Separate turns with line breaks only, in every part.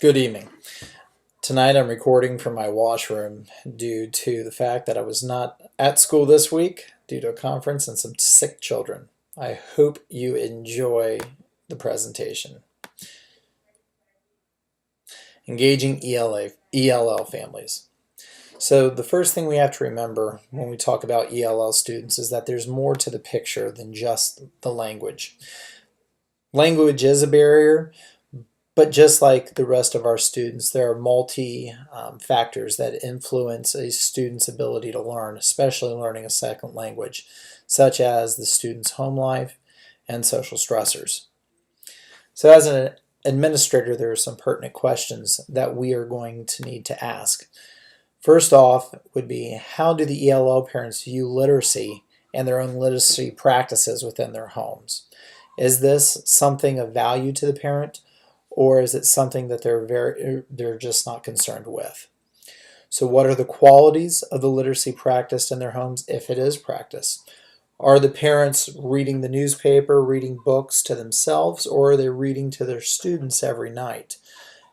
Good evening. Tonight I'm recording from my washroom due to the fact that I was not at school this week due to a conference and some sick children. I hope you enjoy the presentation. Engaging ELL families. So the first thing we have to remember when we talk about ELL students is that there's more to the picture than just the language. Language is a barrier, but just like the rest of our students, there are multi factors that influence a student's ability to learn, especially learning a second language, such as the student's home life and social stressors. So as an administrator, there are some pertinent questions that we are going to need to ask. First off would be, how do the ELL parents view literacy and their own literacy practices within their homes? Is this something of value to the parent, or is it something that they're just not concerned with? So what are the qualities of the literacy practiced in their homes if it is practiced? Are the parents reading the newspaper, reading books to themselves, or are they reading to their students every night?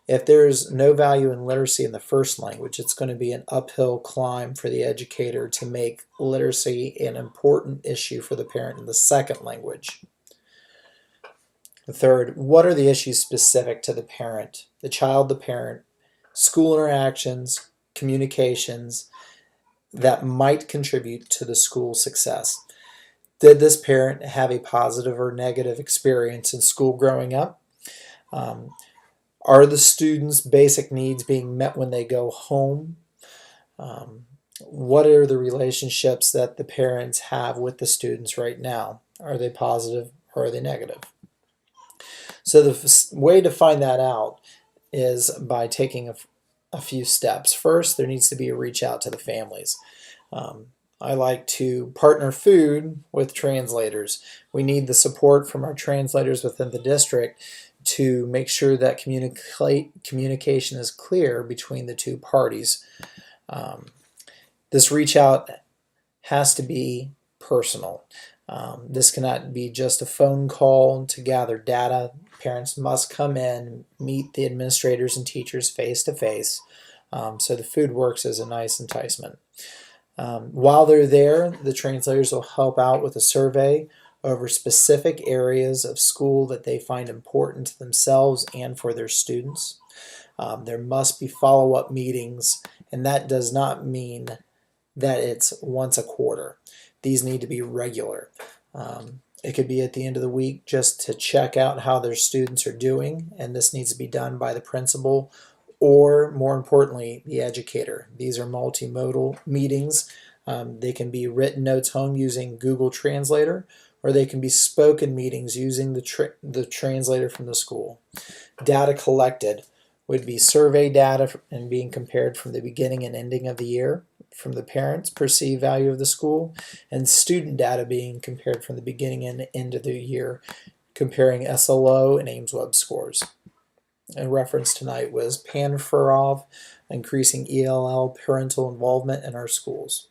If there's no value in literacy in the first language, it's going to be an uphill climb for the educator to make literacy an important issue for the parent in the second language. The third, what are the issues specific to the parent, the child, the parent, school interactions, communications that might contribute to the school success? Did this parent have a positive or negative experience in school growing up? Are the students' basic needs being met when they go home? What are the relationships that the parents have with the students right now? Are they positive or are they negative? So the way to find that out is by taking a few steps. First, there needs to be a reach out to the families. I like to partner food with translators. We need the support from our translators within the district to make sure that communication is clear between the two parties. This reach out has to be personal. This cannot be just a phone call to gather data. Parents must come in, meet the administrators and teachers face to face. So the food works as a nice enticement. While they're there, the translators will help out with a survey over specific areas of school that they find important to themselves and for their students. There must be follow-up meetings, and that does not mean that it's once a quarter. These need to be regular. It could be at the end of the week just to check out how their students are doing, and this needs to be done by the principal or, more importantly, the educator. These are multimodal meetings. They can be written notes home using Google Translator, or they can be spoken meetings using the translator from the school. Data collected would be survey data and being compared from the beginning and ending of the year from the parents' perceived value of the school, and student data being compared from the beginning and end of the year, comparing SLO and AIMSweb scores. And reference tonight was Pan Furov, Increasing ELL Parental Involvement in Our Schools.